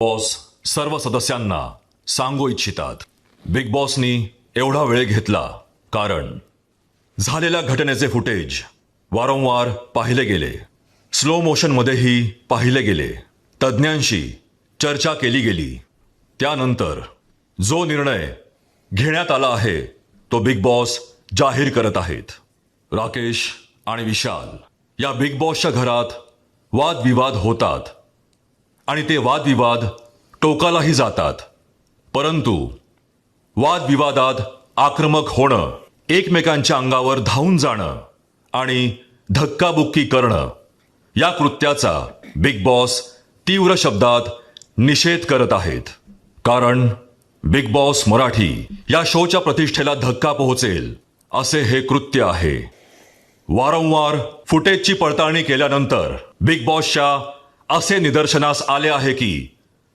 Boss सर्व सदस्यांना सांगू इच्छितात. बिग बॉसनी एवढा वेळ घेतला कारण झालेल्या घटनेचे फुटेज वारंवार पाहिले गेले, स्लो मोशनमध्येही पाहिले गेले, तज्ज्ञांशी चर्चा केली गेली. त्यानंतर जो निर्णय घेण्यात आला आहे तो बिग बॉस जाहीर करत आहेत. राकेश आणि विशाल या बिग बॉसच्या घरात वादविवाद होतात आणि ते वादविवाद टोकालाही जातात. परंतु वादविवादात आक्रमक होणं, एकमेकांच्या अंगावर धावून जाणं आणि धक्काबुक्की करणं या कृत्याचा बिग बॉस तीव्र शब्दात निषेध करत आहेत. कारण बिग बॉस मराठी या शोच्या प्रतिष्ठेला धक्का पोहोचेल असे हे कृत्य आहे. वारंवार फुटेजची पडताळणी केल्यानंतर बिग बॉसच्या असे निदर्शनास आले आहे की